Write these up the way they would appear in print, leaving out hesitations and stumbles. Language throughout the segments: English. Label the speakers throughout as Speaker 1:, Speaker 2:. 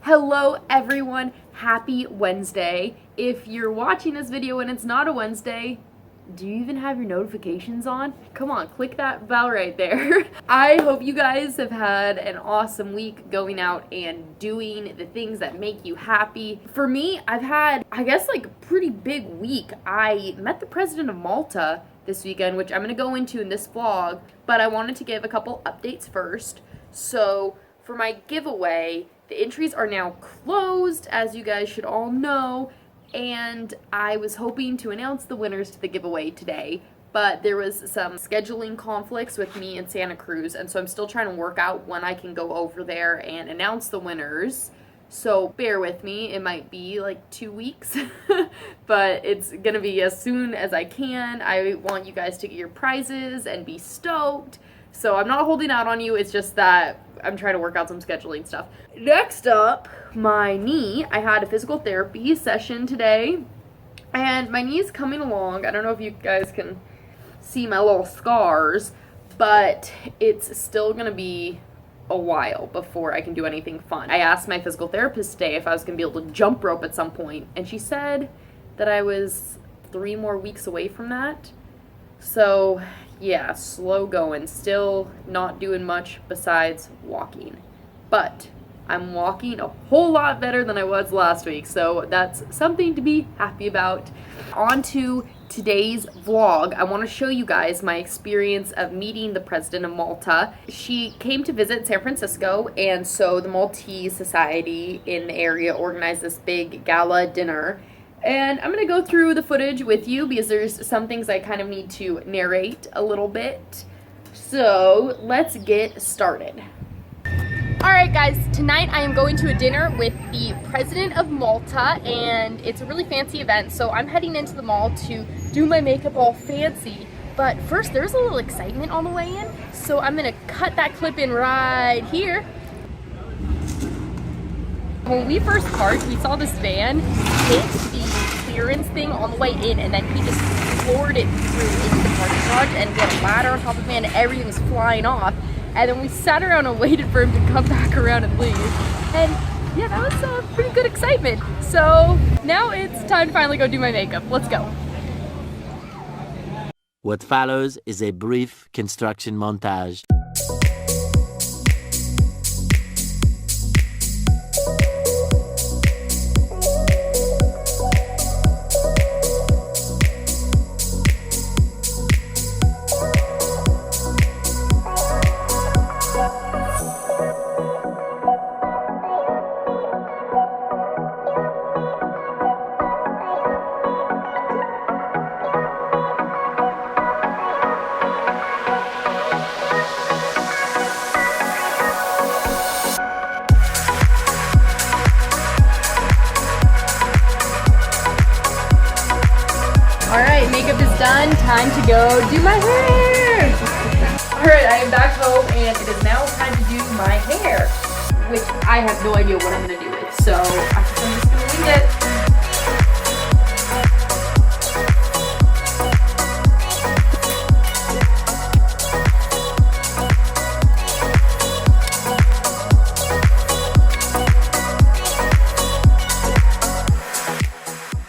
Speaker 1: Hello everyone, happy Wednesday. If you're watching this video and it's not a Wednesday, do you even have your notifications on? Come on, click that bell right there. I hope you guys have had an awesome week going out and doing the things that make you happy. For me, I've had, I guess, like a pretty big week. I met the President of Malta this weekend, which I'm gonna go into in this vlog, but I wanted to give a couple updates first. So for my giveaway, the entries are now closed, as you guys should all know, and I was hoping to announce the winners to the giveaway today, but there was some scheduling conflicts with me in Santa Cruz, and so I'm still trying to work out when I can go over there and announce the winners. So bear with me, it might be like 2 weeks, but it's gonna be as soon as I can. I want you guys to get your prizes and be stoked. So I'm not holding out on you, it's just that I'm trying to work out some scheduling stuff. Next up, my knee. I had a physical therapy session today, and my knee's coming along. I don't know if you guys can see my little scars, but it's still gonna be a while before I can do anything fun. I asked my physical therapist today if I was gonna be able to jump rope at some point, and she said that I was 3 more weeks away from that. So yeah, slow going, still not doing much besides walking, but I'm walking a whole lot better than I was last week, so that's something to be happy about. On to today's vlog. I want to show you guys my experience of meeting the President of Malta. She came to visit San Francisco, and so the Maltese Society in the area organized this big gala dinner. And I'm going to go through the footage with you because there's some things I kind of need to narrate a little bit. So let's get started. Alright guys, tonight I am going to a dinner with the President of Malta, and it's a really fancy event, so I'm heading into the mall to do my makeup all fancy. But first, there's a little excitement on the way in, so I'm going to cut that clip in right here. When we first parked, we saw this van hit the clearance thing on the way in, and then he just floored it through into the parking garage, and we had a ladder on top of him, and everything was flying off. And then we sat around and waited for him to come back around and leave. And yeah, that was pretty good excitement. So now it's time to finally go do my makeup. Let's go.
Speaker 2: What follows is a brief construction montage.
Speaker 1: Alright, makeup is done. Time to go do my hair. Alright, I am back home and it is now time to do my hair, which I have no idea what I'm going to do with, so I'm just going to wing it.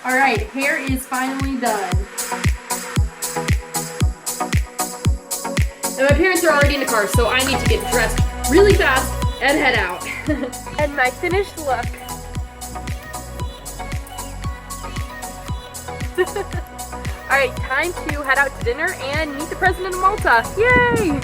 Speaker 1: Alright, hair is finally done. And my parents are already in the car, so I need to get dressed really fast and head out. And my finished look. Alright, time to head out to dinner and meet the President of Malta. Yay!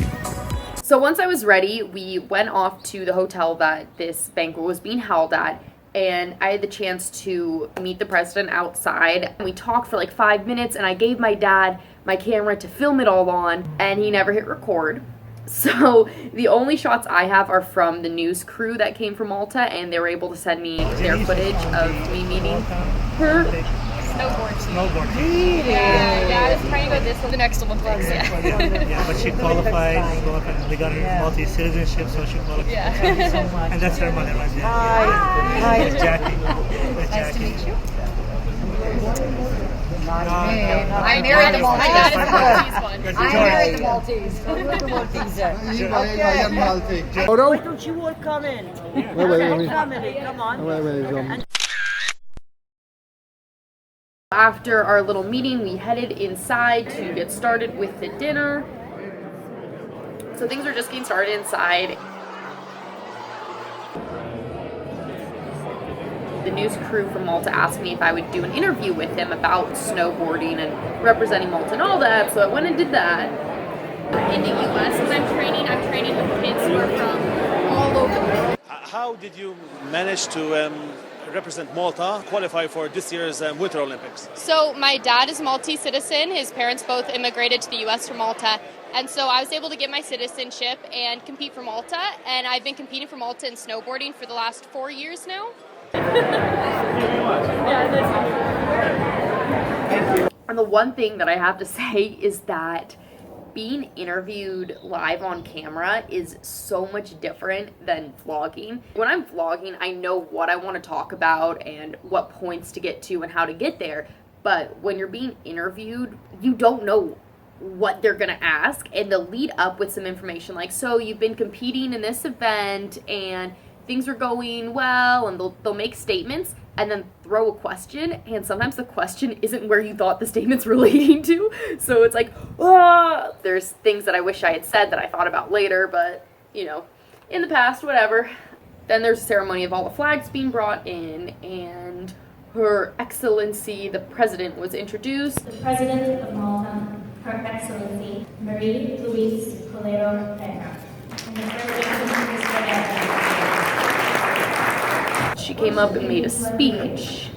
Speaker 1: So once I was ready, we went off to the hotel that this banquet was being held at, and I had the chance to meet the president outside. We talked for like 5 minutes, and I gave my dad my camera to film it all on, and he never hit record. So the only shots I have are from the news crew that came from Malta, and they were able to send me their footage of me meeting her.
Speaker 3: Snowboard.
Speaker 1: Yeah, Dad is trying to go this one. The next Olympics,
Speaker 3: Yeah, but she qualified. They got her Maltese citizenship, so she qualified.
Speaker 1: Yeah.
Speaker 4: Thank you so much.
Speaker 3: And that's her mother right there.
Speaker 4: Hi.
Speaker 3: That's Jackie. That's
Speaker 4: Nice to
Speaker 3: Jackie.
Speaker 4: meet you. I married the Maltese.
Speaker 1: My dad is the Maltese one.
Speaker 4: I married the Maltese. I'm with the Maltese.
Speaker 5: Why
Speaker 4: don't you all come in?
Speaker 5: Wait.
Speaker 4: Family, come on.
Speaker 1: After our little meeting, we headed inside to get started with the dinner. So things are just getting started inside. The news crew from Malta asked me if I would do an interview with him about snowboarding and representing Malta and all that, so I went and did that. In the US, as I'm training with kids who are from all over the world.
Speaker 6: How did you manage to represent Malta, qualify for this year's Winter Olympics?
Speaker 1: So my dad is a Maltese citizen. His parents both immigrated to the US from Malta. And so I was able to get my citizenship and compete for Malta. And I've been competing for Malta in snowboarding for the last 4 years now. And the one thing that I have to say is that being interviewed live on camera is so much different than vlogging. When I'm vlogging, I know what I want to talk about and what points to get to and how to get there. But when you're being interviewed, you don't know what they're gonna ask, and they'll lead up with some information like, so you've been competing in this event and things are going well, and they'll make statements and then throw a question, and sometimes the question isn't where you thought the statement's relating to. So it's like, there's things that I wish I had said that I thought about later, but you know, in the past, whatever. Then there's a ceremony of all the flags being brought in, and Her Excellency the President was introduced.
Speaker 7: The President of Malta, Her Excellency Marie-Louise Coleiro Preca. And the President is
Speaker 1: She came up and made a speech.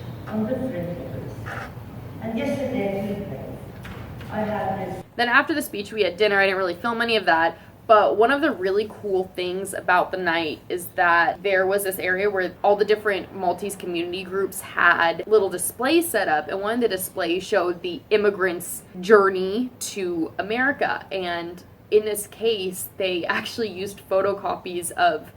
Speaker 1: Then after the speech, we had dinner. I didn't really film any of that. But one of the really cool things about the night is that there was this area where all the different Maltese community groups had little displays set up. And one of the displays showed the immigrants' journey to America. And in this case, they actually used photocopies of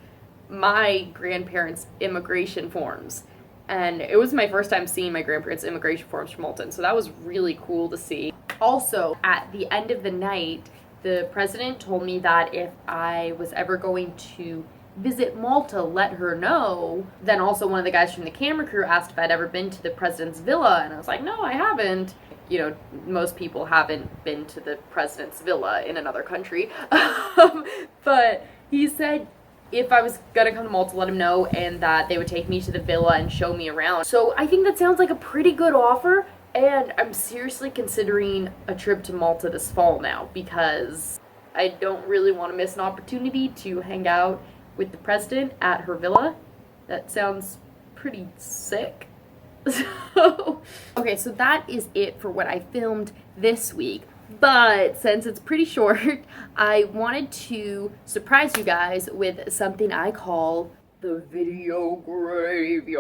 Speaker 1: my grandparents' immigration forms. And it was my first time seeing my grandparents' immigration forms from Malta, so that was really cool to see. Also, at the end of the night, the president told me that if I was ever going to visit Malta, let her know. Then also one of the guys from the camera crew asked if I'd ever been to the president's villa, and I was like, no, I haven't. You know, most people haven't been to the president's villa in another country. But he said if I was gonna come to Malta, let him know, and that they would take me to the villa and show me around. So I think that sounds like a pretty good offer, and I'm seriously considering a trip to Malta this fall now, because I don't really want to miss an opportunity to hang out with the president at her villa. That sounds pretty sick. Okay, so that is it for what I filmed this week. But since it's pretty short, I wanted to surprise you guys with something I call the video graveyard.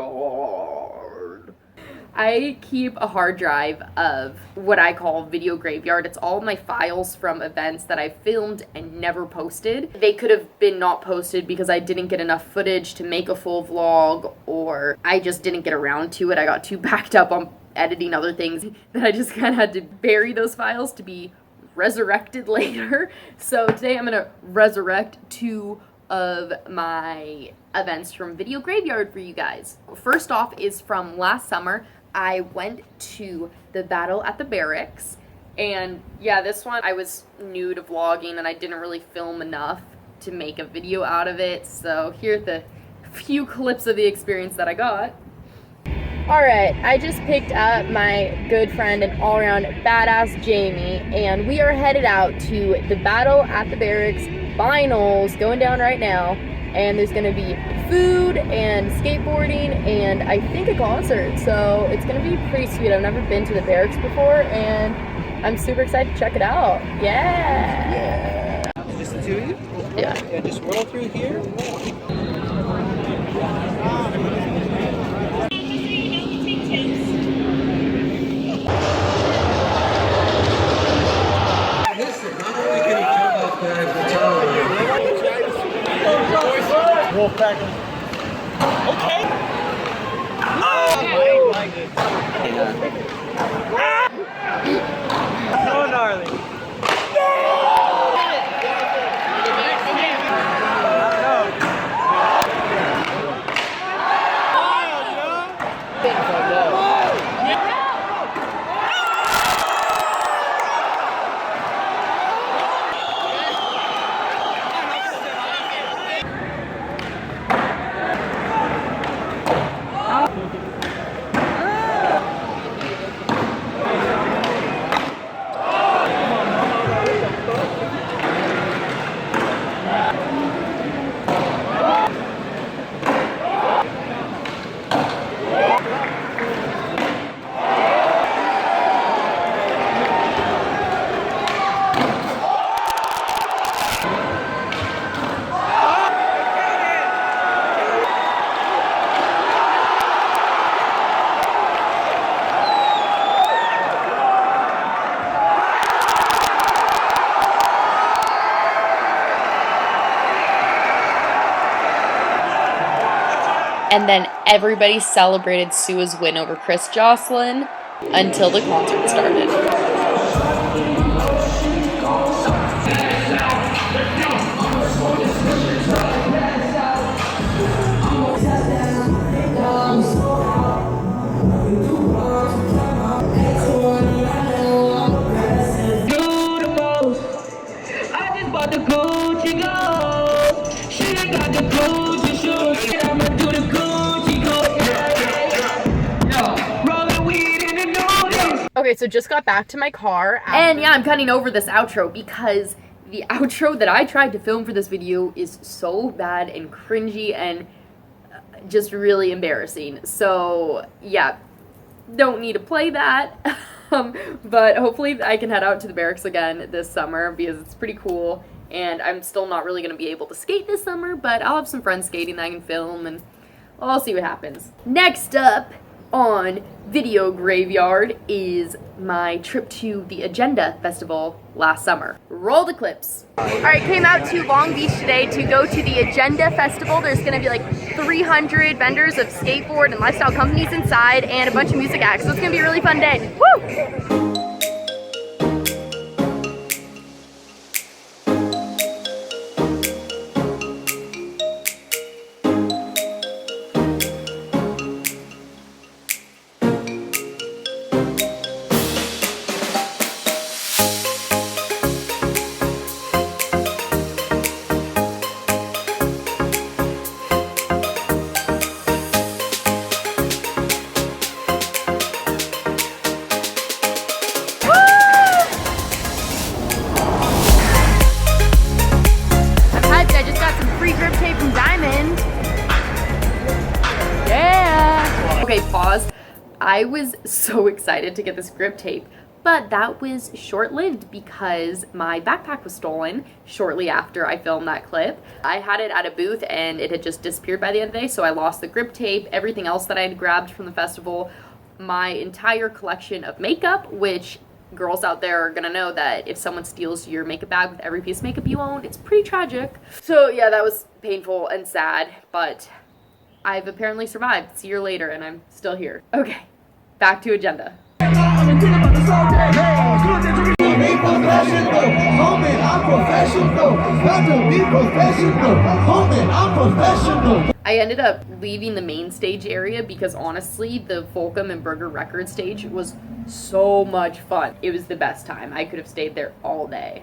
Speaker 1: I keep a hard drive of what I call video graveyard. It's all my files from events that I filmed and never posted. They could have been not posted because I didn't get enough footage to make a full vlog, or I just didn't get around to it. I got too backed up on editing other things that I just kind of had to bury those files to be resurrected later. So today I'm gonna resurrect 2 of my events from Video Graveyard for you guys. First off is from last summer. I went to the battle at the Berrics, and yeah, this one I was new to vlogging and I didn't really film enough to make a video out of it, so here are the few clips of the experience that I got. Alright, I just picked up my good friend and all-around badass Jamie, and we are headed out to the Battle at the Berrics Finals going down right now, and there's going to be food and skateboarding and I think a concert, so it's going to be pretty sweet. I've never been to the Berrics before, and I'm super excited to check it out. Yeah!
Speaker 8: Just the 2 of you?
Speaker 1: Yeah.
Speaker 8: And just roll through here.
Speaker 3: Wolfpack.
Speaker 8: Okay. Oh my goodness.
Speaker 1: And then everybody celebrated Sua's win over Chris Jocelyn until the concert started. Okay, so just got back to my car. And yeah, I'm cutting over this outro because the outro that I tried to film for this video is so bad and cringy and just really embarrassing. So yeah, don't need to play that. But hopefully I can head out to the Berrics again this summer because it's pretty cool. And I'm still not really going to be able to skate this summer, but I'll have some friends skating that I can film and I'll see what happens. Next up on Video Graveyard is my trip to the Agenda Festival last summer. Roll the clips. Alright, came out to Long Beach today to go to the Agenda Festival. There's gonna be like 300 vendors of skateboard and lifestyle companies inside and a bunch of music acts. So it's gonna be a really fun day. Woo! Okay, pause. I was so excited to get this grip tape, but that was short-lived because my backpack was stolen shortly after I filmed that clip. I had it at a booth and it had just disappeared by the end of the day, so I lost the grip tape, everything else that I had grabbed from the festival, my entire collection of makeup, which girls out there are gonna know that if someone steals your makeup bag with every piece of makeup you own, it's pretty tragic. So yeah, that was painful and sad, but I've apparently survived. It's a year later and I'm still here. Okay, back to Agenda. I ended up leaving the main stage area because honestly, the Volcom and Burger Record stage was so much fun. It was the best time. I could have stayed there all day.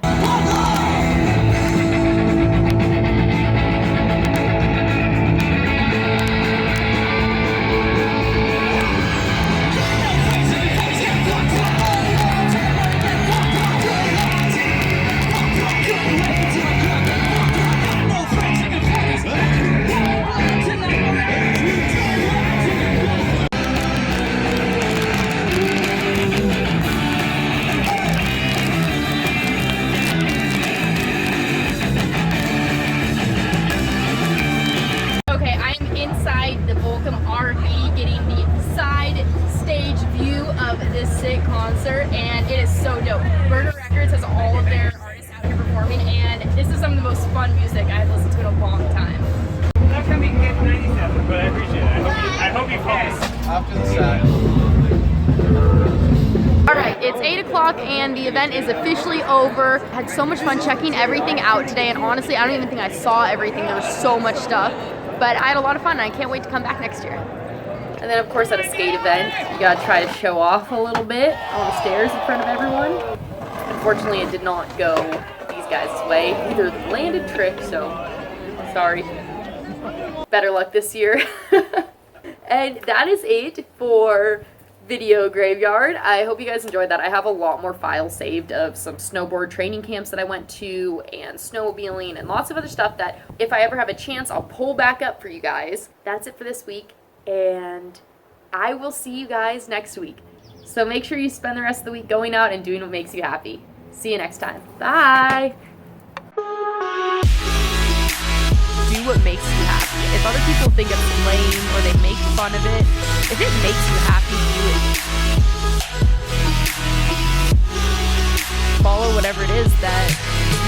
Speaker 1: Concert, and it is so dope. Burger Records has all of their artists out here performing, and this is some of the most fun music I've listened to in a long time.
Speaker 9: Not coming to get 97, but I appreciate it. I hope you pass.
Speaker 5: After the set.
Speaker 1: Alright, it's 8 o'clock and the event is officially over. Had so much fun checking everything out today, and honestly, I don't even think I saw everything. There was so much stuff, but I had a lot of fun and I can't wait to come back next year. And then of course at a skate event, you gotta try to show off a little bit on the stairs in front of everyone. Unfortunately, it did not go these guys' way. Neither landed trick, so sorry. Better luck this year. And that is it for Video Graveyard. I hope you guys enjoyed that. I have a lot more files saved of some snowboard training camps that I went to and snowmobiling and lots of other stuff that if I ever have a chance, I'll pull back up for you guys. That's it for this week. And I will see you guys next week. So make sure you spend the rest of the week going out and doing what makes you happy. See you next time. Bye! Do what makes you happy. If other people think it's lame or they make fun of it, if it makes you happy, do it. Follow whatever it is that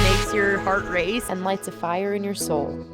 Speaker 1: makes your heart race and lights a fire in your soul.